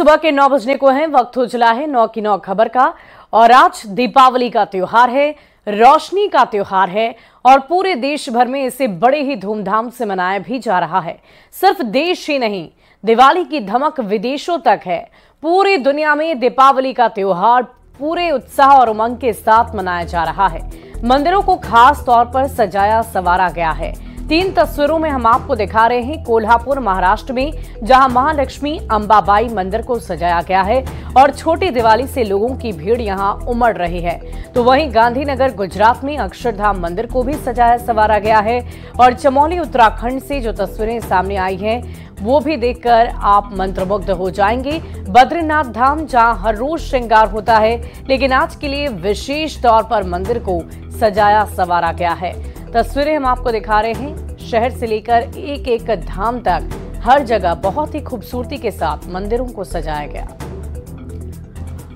सुबह के 9 बजने को है। वक्त हो चला है 9 की 9 खबर का। और आज दीपावली का त्योहार है, रोशनी का त्योहार है और पूरे देश भर में इसे बड़े ही धूमधाम से मनाया भी जा रहा है। सिर्फ देश ही नहीं, दिवाली की धमक विदेशों तक है। पूरी दुनिया में दीपावली का त्योहार पूरे उत्साह और उमंग के साथ मनाया जा रहा है। मंदिरों को खास तौर पर सजाया संवारा गया है। 3 तस्वीरों में हम आपको दिखा रहे हैं कोल्हापुर महाराष्ट्र में, जहां महालक्ष्मी अंबाबाई मंदिर को सजाया गया है और छोटी दिवाली से लोगों की भीड़ यहां उमड़ रही है। तो वहीं गांधीनगर गुजरात में अक्षरधाम मंदिर को भी सजाया संवारा गया है। और चमोली उत्तराखंड से जो तस्वीरें सामने आई हैं वो भी देखकर आप मंत्रमुग्ध हो जाएंगे। बद्रीनाथ धाम जहां हर रोज श्रृंगार होता है, लेकिन आज के लिए विशेष तौर पर मंदिर को सजाया संवारा गया है। तस्वीरें हम आपको दिखा रहे हैं। शहर से लेकर एक एक धाम तक हर जगह बहुत ही खूबसूरती के साथ मंदिरों को सजाया गया।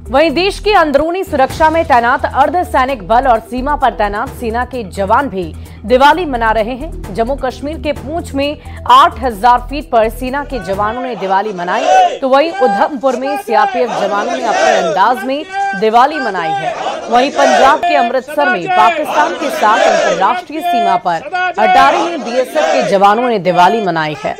वहीं देश की अंदरूनी सुरक्षा में तैनात अर्धसैनिक बल और सीमा पर तैनात सेना के जवान भी दिवाली मना रहे हैं। जम्मू कश्मीर के पूंछ में 8000 फीट पर सेना के जवानों ने दिवाली मनाई, तो वहीं उधमपुर में सीआरपीएफ जवानों ने अपने अंदाज में दिवाली मनाई है। वहीं पंजाब के अमृतसर में पाकिस्तान के साथ अंतर्राष्ट्रीय सीमा पर अटारी में बीएसएफ के जवानों ने दिवाली मनाई है।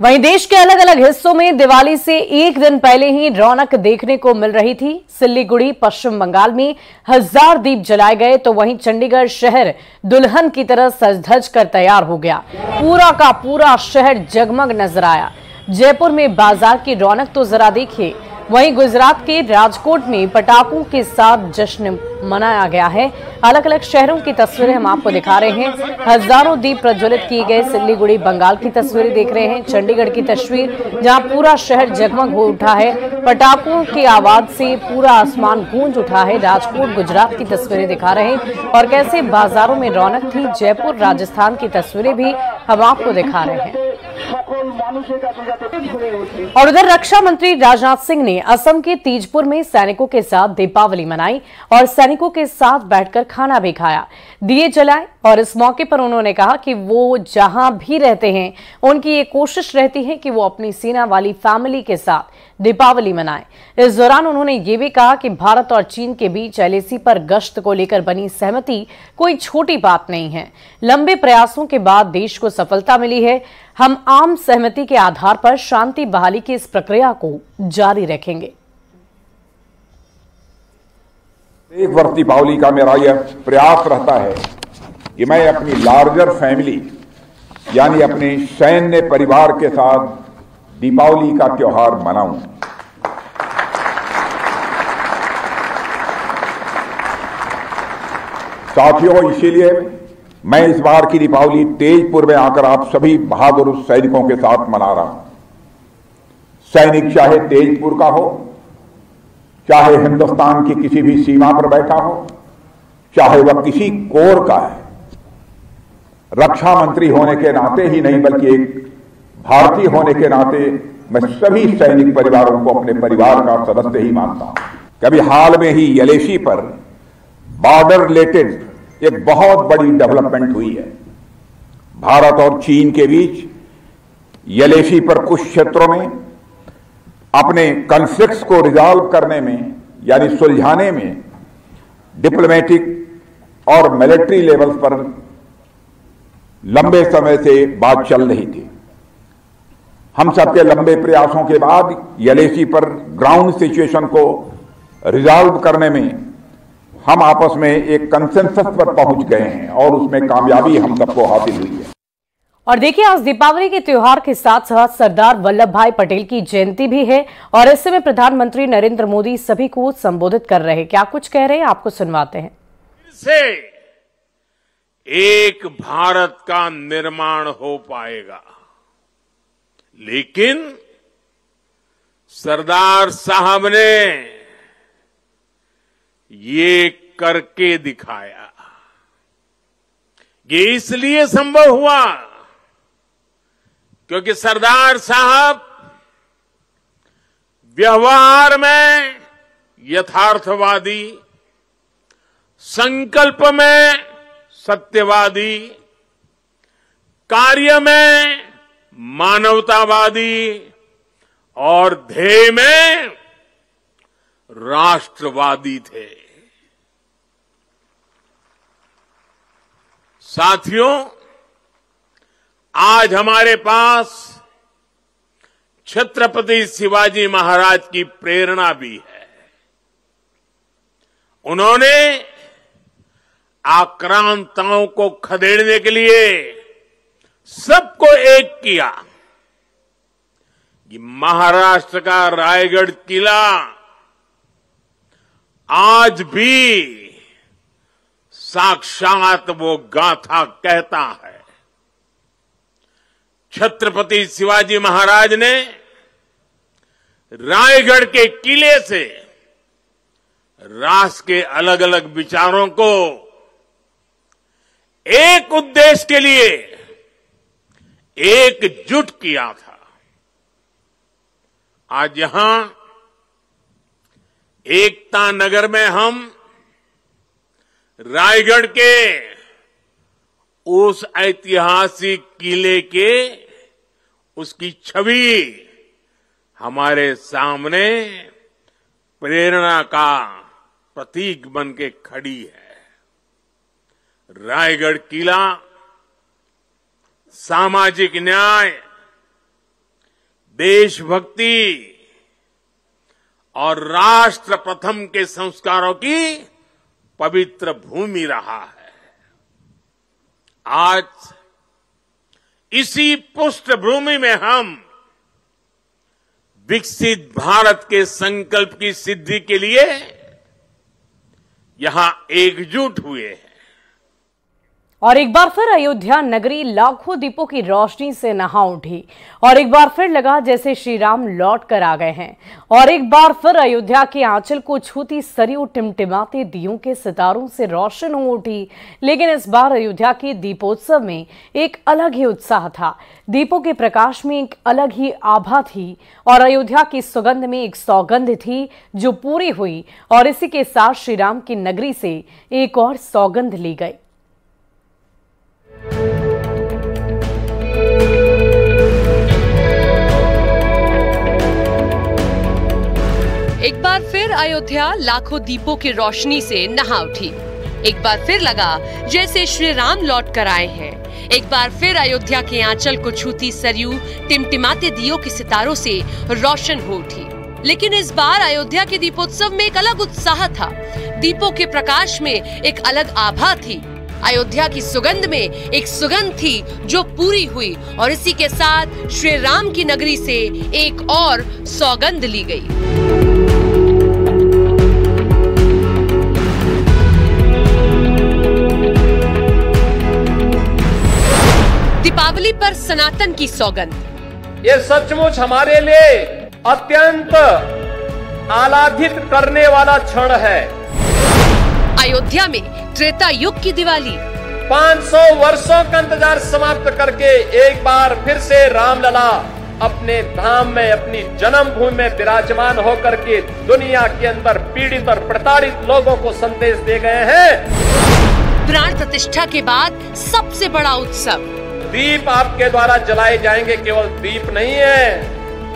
वहीं देश के अलग अलग हिस्सों में दिवाली से एक दिन पहले ही रौनक देखने को मिल रही थी। सिल्लीगुड़ी पश्चिम बंगाल में 1000 दीप जलाए गए, तो वहीं चंडीगढ़ शहर दुल्हन की तरह सज धज कर तैयार हो गया। पूरा का पूरा शहर जगमग नजर आया। जयपुर में बाजार की रौनक तो जरा देखिए। वहीं गुजरात के राजकोट में पटाखों के साथ जश्न मनाया गया है। अलग अलग शहरों की तस्वीरें हम आपको दिखा रहे हैं। हजारों दीप प्रज्वलित किए गए। सिल्लीगुड़ी बंगाल की तस्वीरें देख रहे हैं। चंडीगढ़ की तस्वीर जहां पूरा शहर जगमग हो उठा है। पटाखों की आवाज से पूरा आसमान गूंज उठा है। राजकोट गुजरात की तस्वीरें दिखा रहे हैं और कैसे बाजारों में रौनक थी। जयपुर राजस्थान की तस्वीरें भी हम आपको दिखा रहे हैं। और उधर रक्षा मंत्री राजनाथ सिंह ने असम के तीजपुर में सैनिकों के साथ दीपावली मनाई और सैनिकों के साथ बैठकर खाना भी खाया, दिए जलाए। और इस मौके पर उन्होंने कहा कि वो जहां भी रहते हैं उनकी ये कोशिश रहती है कि वो अपनी सेना वाली फैमिली के साथ दीपावली मनाएं। इस दौरान उन्होंने ये भी कहा कि भारत और चीन के बीच एलएसी पर गश्त को लेकर बनी सहमति कोई छोटी बात नहीं है। लंबे प्रयासों के बाद देश को सफलता मिली है। हम आम सहमति के आधार पर शांति बहाली की इस प्रक्रिया को जारी रखेंगे। एक वर्ष दीपावली का मेरा यह प्रयास रहता है कि मैं अपनी लार्जर फैमिली यानी अपने सैन्य परिवार के साथ दीपावली का त्योहार मनाऊं। साथियों, इसीलिए मैं इस बार की दीपावली तेजपुर में आकर आप सभी बहादुर सैनिकों के साथ मना रहा हूं। सैनिक चाहे तेजपुर का हो, चाहे हिंदुस्तान की किसी भी सीमा पर बैठा हो, चाहे वह किसी कोर का है, रक्षा मंत्री होने के नाते ही नहीं बल्कि एक भारतीय होने के नाते मैं सभी सैनिक परिवारों को अपने परिवार का सदस्य ही मानता हूं। कभी हाल में ही एलएसी पर बॉर्डर रिलेटेड एक बहुत बड़ी डेवलपमेंट हुई है। भारत और चीन के बीच एलएसी पर कुछ क्षेत्रों में अपने कॉन्फ्लिक्ट्स को रिजॉल्व करने में यानी सुलझाने में डिप्लोमेटिक और मिलिट्री लेवल्स पर लंबे समय से बात चल रही थी। हम सबके लंबे प्रयासों के बाद एलएसी पर ग्राउंड सिचुएशन को रिजॉल्व करने में हम आपस में एक कंसेंसस पर पहुंच गए हैं और उसमें कामयाबी हम सबको हासिल हुई है। और देखिए, आज दीपावली के त्योहार के साथ साथ सरदार वल्लभ भाई पटेल की जयंती भी है और इस समय प्रधानमंत्री नरेंद्र मोदी सभी को संबोधित कर रहे हैं। क्या कुछ कह रहे हैं, आपको सुनवाते हैं। से एक भारत का निर्माण हो पाएगा, लेकिन सरदार साहब ने ये करके दिखाया। ये इसलिए संभव हुआ क्योंकि सरदार साहब व्यवहार में यथार्थवादी, संकल्प में सत्यवादी, कार्य में मानवतावादी और ध्येय में राष्ट्रवादी थे। साथियों, आज हमारे पास छत्रपति शिवाजी महाराज की प्रेरणा भी है। उन्होंने आक्रांताओं को खदेड़ने के लिए सबको एक किया। कि महाराष्ट्र का रायगढ़ किला आज भी साक्षात वो गाथा कहता है। छत्रपति शिवाजी महाराज ने रायगढ़ के किले से राष्ट्र के अलग अलग विचारों को एक उद्देश्य के लिए एकजुट किया था। आज यहां एकता नगर में हम रायगढ़ के उस ऐतिहासिक किले के उसकी छवि हमारे सामने प्रेरणा का प्रतीक बन के खड़ी है। रायगढ़ किला सामाजिक न्याय, देशभक्ति और राष्ट्र प्रथम के संस्कारों की पवित्र भूमि रहा है। आज इसी पृष्ठभूमि में हम विकसित भारत के संकल्प की सिद्धि के लिए यहां एकजुट हुए हैं। और एक बार फिर अयोध्या नगरी लाखों दीपों की रोशनी से नहा उठी और एक बार फिर लगा जैसे श्री राम लौट कर आ गए हैं। और एक बार फिर अयोध्या के आंचल को छूती सरयू टिमटिमाते दियों के सितारों से रोशन हो उठी। लेकिन इस बार अयोध्या के दीपोत्सव में एक अलग ही उत्साह था। दीपों के प्रकाश में एक अलग ही आभा थी और अयोध्या की सुगंध में एक सौगंध थी जो पूरी हुई। और इसी के साथ श्री राम की नगरी से एक और सौगंध ली गई। एक बार फिर अयोध्या लाखों दीपों की रोशनी से नहा उठी। एक बार फिर लगा जैसे श्री राम लौट कर आए हैं। एक बार फिर अयोध्या के आंचल को छूती सरयू टिमटिमाते दियों के सितारों से रोशन हो उठी। लेकिन इस बार अयोध्या के दीपोत्सव में एक अलग उत्साह था। दीपों के प्रकाश में एक अलग आभा थी। अयोध्या की सुगंध में एक सुगंध थी जो पूरी हुई और इसी के साथ श्री राम की नगरी से एक और सौगंध ली गई। दीपावली पर सनातन की सौगंध। ये सचमुच हमारे लिए अत्यंत आह्लादित करने वाला क्षण है। अयोध्या में त्रेता युग की दिवाली। 500 वर्षों का इंतजार समाप्त करके एक बार फिर से रामलला अपने धाम में, अपनी जन्मभूमि में विराजमान होकर के दुनिया के अंदर पीड़ित और प्रताड़ित लोगों को संदेश दे गए हैं। प्राण प्रतिष्ठा के बाद सबसे बड़ा उत्सव। दीप आपके द्वारा जलाए जाएंगे। केवल दीप नहीं है,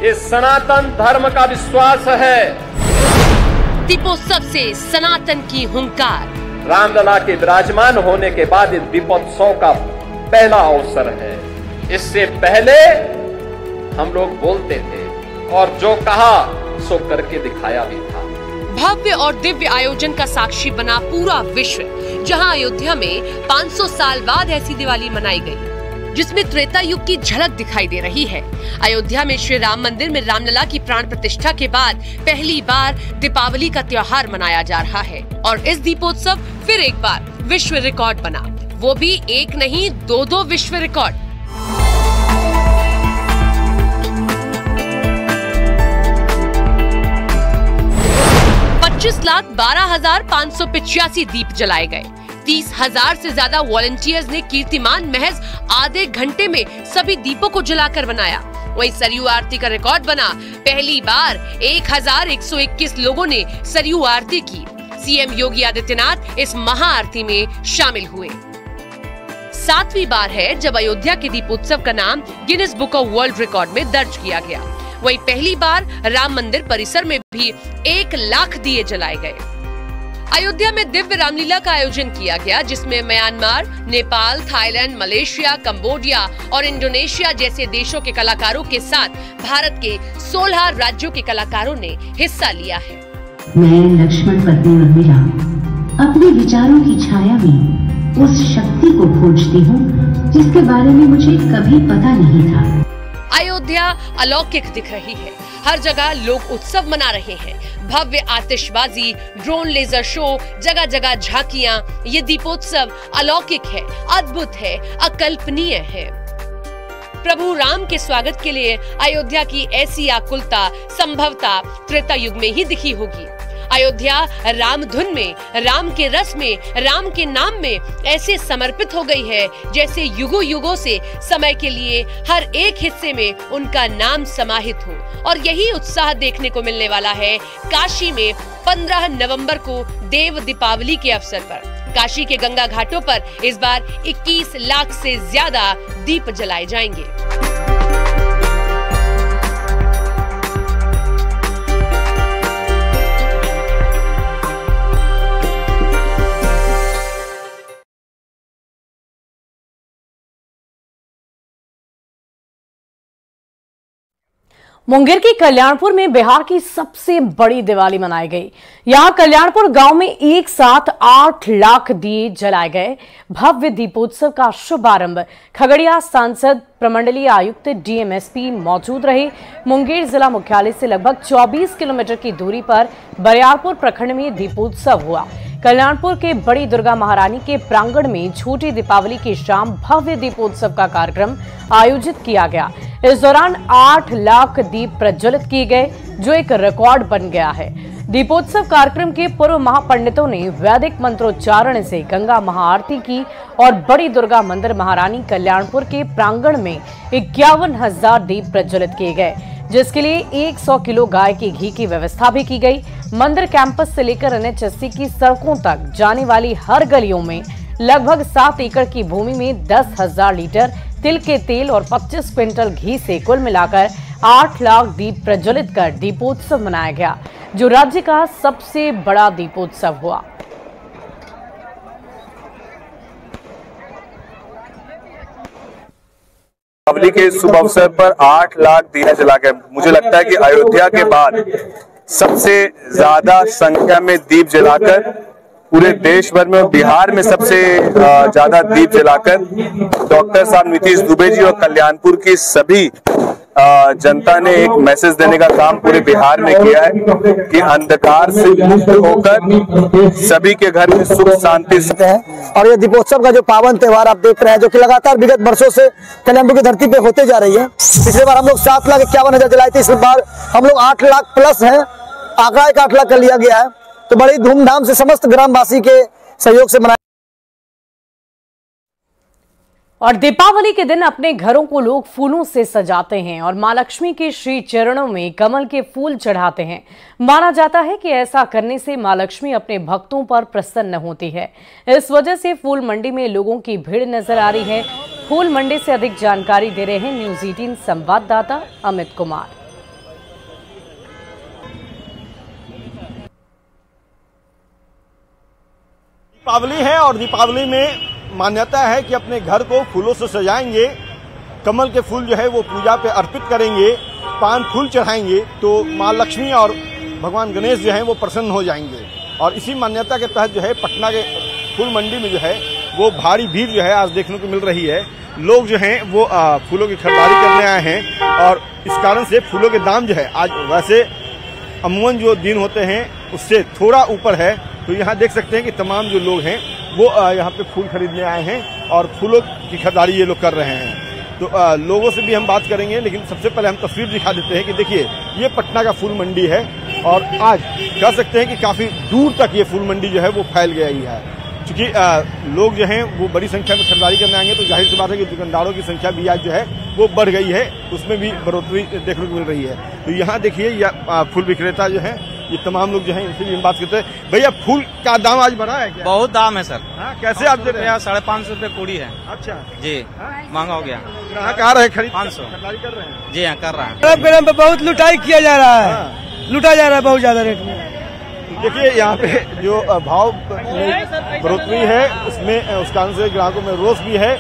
ये सनातन धर्म का विश्वास है। दीपोत्सव से सनातन की हुंकार। रामलला के विराजमान होने के बाद इस दीपोत्सव का पहला अवसर है। इससे पहले हम लोग बोलते थे और जो कहा सो करके दिखाया भी था। भव्य और दिव्य आयोजन का साक्षी बना पूरा विश्व, जहां अयोध्या में 500 साल बाद ऐसी दिवाली मनाई गई जिसमें त्रेता युग की झलक दिखाई दे रही है। अयोध्या में श्री राम मंदिर में रामलला की प्राण प्रतिष्ठा के बाद पहली बार दीपावली का त्योहार मनाया जा रहा है और इस दीपोत्सव फिर एक बार विश्व रिकॉर्ड बना। वो भी एक नहीं, दो विश्व रिकॉर्ड। $25,12,585 दीप जलाए गए। 30,000 से ज्यादा वॉलंटियर्स ने कीर्तिमान महज आधे घंटे में सभी दीपों को जलाकर बनाया। वहीं सरयू आरती का रिकॉर्ड बना। पहली बार 1,121 लोगों ने सरयू आरती की। सीएम योगी आदित्यनाथ इस महाआरती में शामिल हुए। 7वीं बार है जब अयोध्या के दीपोत्सव का नाम Guinness book of world record में दर्ज किया गया। वहीं पहली बार राम मंदिर परिसर में भी 1 लाख दिए जलाए गए। अयोध्या में दिव्य रामलीला का आयोजन किया गया, जिसमें Myanmar, Nepal, Thailand, Malaysia, Cambodia और इंडोनेशिया जैसे देशों के कलाकारों के साथ भारत के 16 राज्यों के कलाकारों ने हिस्सा लिया है। मैं लक्ष्मण पत्नी उर्मिला अपने विचारों की छाया में उस शक्ति को खोजती हूँ जिसके बारे में मुझे कभी पता नहीं था। अयोध्या अलौकिक दिख रही है। हर जगह लोग उत्सव मना रहे हैं। भव्य आतिशबाजी, ड्रोन लेजर शो, जगह जगह झांकियां। ये दीपोत्सव अलौकिक है, अद्भुत है, अकल्पनीय है। प्रभु राम के स्वागत के लिए अयोध्या की ऐसी आकुलता संभवतः त्रेता युग में ही दिखी होगी। अयोध्या राम धुन में, राम के रस में, राम के नाम में ऐसे समर्पित हो गई है जैसे युगों युगों से समय के लिए हर एक हिस्से में उनका नाम समाहित हो। और यही उत्साह देखने को मिलने वाला है काशी में 15 नवंबर को देव दीपावली के अवसर पर। काशी के गंगा घाटों पर इस बार 21 लाख से ज्यादा दीप जलाए जाएंगे। मुंगेर के कल्याणपुर में बिहार की सबसे बड़ी दिवाली मनाई गई। यहां कल्याणपुर गांव में एक साथ 8 लाख दिए जलाए गए। भव्य दीपोत्सव का शुभारंभ खगड़िया सांसद, प्रमंडलीय आयुक्त, डीएमएसपी मौजूद रहे। मुंगेर जिला मुख्यालय से लगभग 24 किलोमीटर की दूरी पर बरियारपुर प्रखंड में दीपोत्सव हुआ। कल्याणपुर के बड़ी दुर्गा महारानी के प्रांगण में छोटी दीपावली की शाम भव्य दीपोत्सव का कार्यक्रम आयोजित किया गया। इस दौरान 8 लाख दीप प्रज्वलित किए गए, जो एक रिकॉर्ड बन गया है। दीपोत्सव कार्यक्रम के पूर्व महापंडितों ने वैदिक मंत्रोच्चारण से गंगा महाआरती की और बड़ी दुर्गा मंदिर महारानी कल्याणपुर के प्रांगण में 51,000 दीप प्रज्वलित किए गए, जिसके लिए 100 किलो गाय के घी की व्यवस्था भी की गई। मंदिर कैंपस से लेकर NH80 की सड़कों तक जाने वाली हर गलियों में लगभग 7 एकड़ की भूमि में 10,000 लीटर तिल के तेल और 25 क्विंटल घी से कुल मिलाकर 8 लाख दीप प्रज्वलित कर दीपोत्सव मनाया गया, जो राज्य का सबसे बड़ा दीपोत्सव हुआ। दीपावली के शुभ अवसर पर 8 लाख दिया जलाकर मुझे लगता है कि अयोध्या के बाद सबसे ज्यादा संख्या में दीप जलाकर पूरे देश भर में, बिहार में सबसे ज्यादा दीप जलाकर डॉक्टर साहब नीतीश दुबे जी और कल्याणपुर की सभी जनता ने एक मैसेज देने का काम पूरे बिहार में किया है कि अंधकार से मुक्त होकर सभी के घर में सुख शांति है। और ये दीपोत्सव का जो पावन त्योहार आप देख रहे हैं, जो कि लगातार विगत वर्षों से कल्याणपुर की धरती पे होते जा रही है। पिछले बार हम लोग 7,51,000 जलाए थे, इस बार हम लोग 8 लाख प्लस है, आंकड़ा 8 लाख कर लिया गया है। तो बड़ी धूमधाम से समस्त ग्रामवासी के सहयोग से मनाया। और दीपावली के दिन अपने घरों को लोग फूलों से सजाते हैं और मां लक्ष्मी के श्री चरणों में कमल के फूल चढ़ाते हैं। माना जाता है कि ऐसा करने से मां लक्ष्मी अपने भक्तों पर प्रसन्न होती है। इस वजह से फूल मंडी में लोगों की भीड़ नजर आ रही है। फूल मंडी से अधिक जानकारी दे रहे हैं न्यूज 18 संवाददाता अमित कुमार। दीपावली है और दीपावली में मान्यता है कि अपने घर को फूलों से सजाएंगे, कमल के फूल जो है वो पूजा पे अर्पित करेंगे, पान फूल चढ़ाएंगे तो मां लक्ष्मी और भगवान गणेश जो है वो प्रसन्न हो जाएंगे। और इसी मान्यता के तहत जो है पटना के फूल मंडी में जो है वो भारी भीड़ जो है आज देखने को मिल रही है। लोग जो हैं वो फूलों की खरीदारी करने आए हैं और इस कारण से फूलों के दाम जो है आज वैसे अमूमन जो दिन होते हैं उससे थोड़ा ऊपर है। तो यहाँ देख सकते हैं कि तमाम जो लोग हैं वो यहाँ पे फूल खरीदने आए हैं और फूलों की खरीदारी ये लोग कर रहे हैं। तो लोगों से भी हम बात करेंगे, लेकिन सबसे पहले हम तस्वीर दिखा देते हैं कि देखिए ये पटना का फूल मंडी है और आज कह सकते हैं कि काफी दूर तक ये फूल मंडी जो है वो फैल गई है। क्योंकि लोग जो हैं वो बड़ी संख्या में खरीदारी करने आएंगे तो जाहिर सी बात है कि दुकानदारों की संख्या भी आज जो है वो बढ़ गई है, उसमें भी बढ़ोतरी देखने को मिल रही है। तो यहाँ देखिए फूल विक्रेता जो है ये तमाम लोग जो है इनसे भी हम बात करते हैं। भैया फूल का दाम आज बढ़ा है क्या? बहुत दाम है सर। कैसे आप दे रहे हैं? 550 रुपए पूरी है। अच्छा जी, महंगा हो गया। ग्राहक आ रहे हैं खरीद? 500 खरीदारी कर रहे हैं? जी हाँ, कर रहा है। गरम पे बहुत लुटाई किया जा रहा है, लुटा जा रहा है बहुत ज्यादा रेट में। देखिए यहाँ पे जो भाव में बढ़ोतरी है उसमें उस कारण से ग्राहकों में रोष भी है,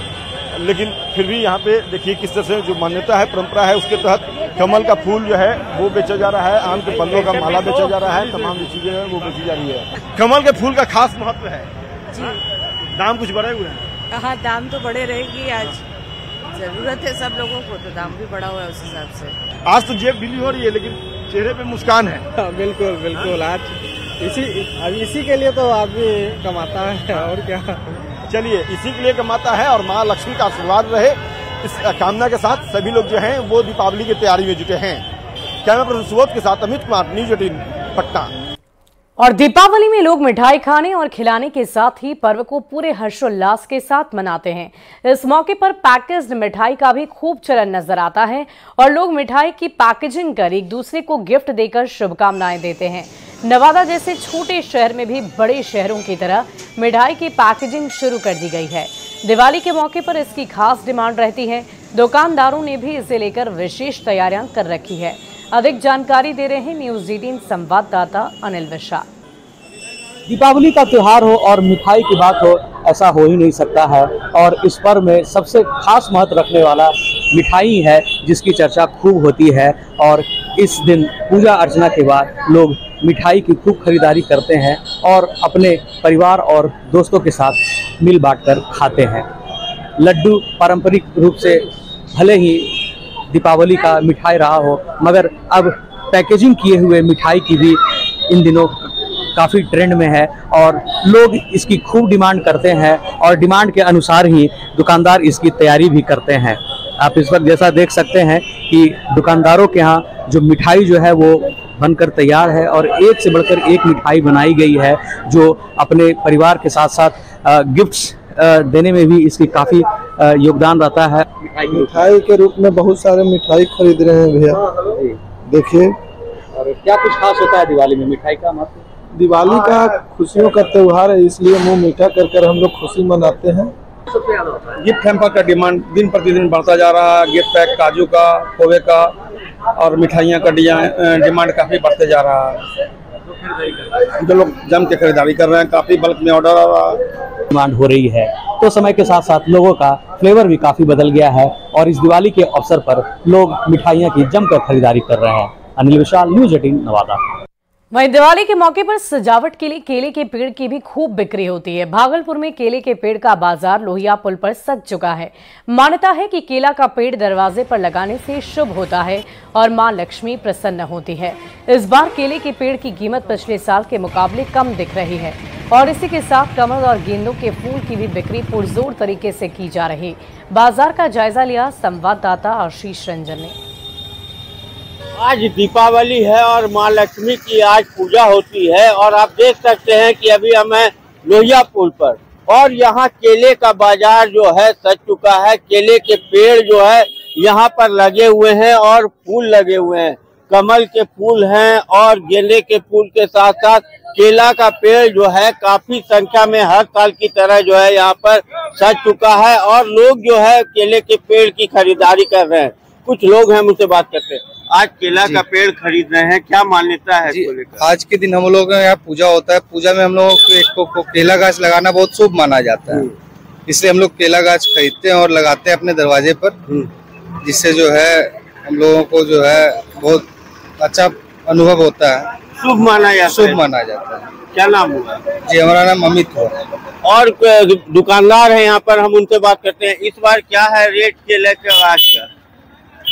लेकिन फिर भी यहाँ पे देखिए किस तरह से जो मान्यता है, परंपरा है, उसके तहत कमल का फूल जो है वो बेचा जा रहा है, आम के पन्नों का माला बेचा जा रहा है, तमाम जो चीजें हैं वो बेची जा रही है। कमल के फूल का खास महत्व है जी। दाम कुछ बढ़े हुए हैं? हाँ, दाम तो बढ़े रहेगी, आज जरूरत है सब लोगों को, तो दाम भी बढ़ा हुआ है उस हिसाब से। आज तो जेब ढीली हो रही है लेकिन चेहरे पे मुस्कान है। बिल्कुल बिल्कुल, आज इसी के लिए तो आदमी कमाता है और क्या। चलिए, इसी के लिए कमाता है और माँ लक्ष्मी का आशीर्वाद रहे, इस कामना के साथ सभी लोग जो हैं वो दीपावली की तैयारी में जुटे हैं। कैमरा पर्सन सुबोध के साथ अमित कुमार, न्यूज़ 18 पटना। और दीपावली में लोग मिठाई खाने और खिलाने के साथ ही पर्व को पूरे हर्षोल्लास के साथ मनाते हैं। इस मौके पर पैकेज्ड मिठाई का भी खूब चलन नजर आता है और लोग मिठाई की पैकेजिंग कर एक दूसरे को गिफ्ट देकर शुभकामनाएं देते हैं। नवादा जैसे छोटे शहर में भी बड़े शहरों की तरह मिठाई की पैकेजिंग शुरू कर दी गई है। दिवाली के मौके पर इसकी खास डिमांड रहती है। दुकानदारों ने भी इसे लेकर विशेष तैयारियां कर रखी है। अधिक जानकारी दे रहे हैं न्यूज़ 18 संवाददाता अनिल विशाल। दीपावली का त्योहार हो और मिठाई की बात हो, ऐसा हो ही नहीं सकता है। और इस पर्व में सबसे खास महत्व रखने वाला मिठाई है, जिसकी चर्चा खूब होती है। और इस दिन पूजा अर्चना के बाद लोग मिठाई की खूब खरीदारी करते हैं और अपने परिवार और दोस्तों के साथ मिल बांटकर खाते हैं। लड्डू पारंपरिक रूप से भले ही दीपावली का मिठाई रहा हो, मगर अब पैकेजिंग किए हुए मिठाई की भी इन दिनों काफ़ी ट्रेंड में है और लोग इसकी खूब डिमांड करते हैं और डिमांड के अनुसार ही दुकानदार इसकी तैयारी भी करते हैं। आप इस वक्त जैसा देख सकते हैं कि दुकानदारों के यहाँ जो मिठाई जो है वो बनकर तैयार है और एक से बढ़कर एक मिठाई बनाई गई है, जो अपने परिवार के साथ साथ गिफ्ट्स देने में भी इसकी काफ़ी योगदान रहता है। मिठाई के रूप में बहुत सारे मिठाई खरीद रहे हैं भैया, देखिए। और क्या कुछ खास होता है दिवाली में मिठाई का महत्व? दिवाली का खुशियों का त्योहार है, इसलिए मुंह मीठा कर कर हम लोग खुशी मनाते हैं। गिफ्ट हैम्पर का डिमांड दिन प्रतिदिन बढ़ता जा रहा है। गिफ्ट पैक काजू का, खोवे का और मिठाइयाँ का डिमांड काफ़ी बढ़ते जा रहा है। जो लोग जम के खरीदारी कर रहे हैं, काफ़ी बल्क में ऑर्डर आ रहा है, डिमांड हो रही है। तो समय के साथ साथ लोगों का फ्लेवर भी काफ़ी बदल गया है और इस दिवाली के अवसर पर लोग मिठाइयाँ की जमकर खरीदारी कर रहे हैं। अनिल विशाल, न्यूज़ 18 नवादा। वहीं दिवाली के मौके पर सजावट के लिए केले के पेड़ की भी खूब बिक्री होती है। भागलपुर में केले के पेड़ का बाजार लोहिया पुल पर सज चुका है। मान्यता है कि केला का पेड़ दरवाजे पर लगाने से शुभ होता है और मां लक्ष्मी प्रसन्न होती है। इस बार केले के पेड़ की कीमत पिछले साल के मुकाबले कम दिख रही है और इसी के साथ कमल और गेंदों के फूल की भी बिक्री पुरजोर तरीके से की जा रही। बाजार का जायजा लिया संवाददाता आशीष रंजन ने। आज दीपावली है और माँ लक्ष्मी की आज पूजा होती है और आप देख सकते हैं कि अभी हम हैं लोहिया पुल पर और यहाँ केले का बाजार जो है सज चुका है। केले के पेड़ जो है यहाँ पर लगे हुए हैं और फूल लगे हुए हैं। कमल के फूल हैं और गेंदे के फूल के साथ साथ केला का पेड़ जो है काफी संख्या में हर साल की तरह जो है यहाँ पर सज चुका है और लोग जो है केले के पेड़ की खरीदारी कर रहे हैं। कुछ लोग हैं, मुझसे बात करते हैं। आज केला का पेड़ खरीद रहे हैं, क्या मान्यता है इसको लेकर? आज के दिन हम लोग यहाँ पूजा होता है, पूजा में हम लोग को केला गाछ लगाना बहुत शुभ माना जाता है, इसलिए हम लोग केला गाछ खरीदते हैं और लगाते हैं अपने दरवाजे पर, जिससे जो है हम लोगों को जो है बहुत अच्छा अनुभव होता है। शुभ माना जाता है। क्या नाम हुआ? जी, हमारा नाम अमित है। और दुकानदार है यहाँ पर, हम उनसे बात करते हैं। इस बार क्या है रेट केले के गाछ का?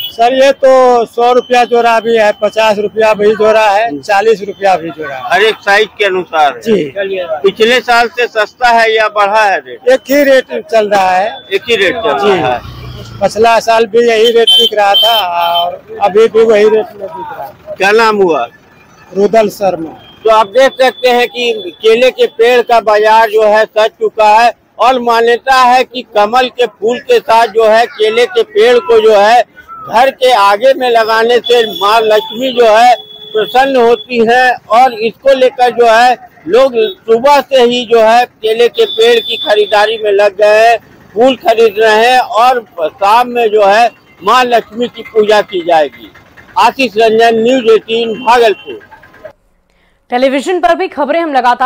सर ये तो 100 रुपया जोड़ा भी है, 50 रुपया भी जोड़ा है, 40 रुपया भी जोड़ा है, हर एक साइज के अनुसार। जी, पिछले साल से सस्ता है या बढ़ा है रेट? एक ही रेट चल रहा है। एक ही रेट चल रहा है। पिछला साल भी यही रेट बिक रहा था और अभी भी वही रेट में बिक रहा है। क्या नाम हुआ? रुदल शर्मा। तो आप देख सकते हैं कि केले के पेड़ का बाजार जो है सज चुका है और मान्यता है कि कमल के फूल के साथ जो है केले के पेड़ को जो है घर के आगे में लगाने से माँ लक्ष्मी जो है प्रसन्न होती हैं और इसको लेकर जो है लोग सुबह से ही जो है केले के पेड़ की खरीदारी में लग गए हैं, फूल खरीद रहे हैं और शाम में जो है माँ लक्ष्मी की पूजा की जाएगी। आशीष रंजन, न्यूज़ 18 भागलपुर। टेलीविजन पर भी खबरें हम लगातार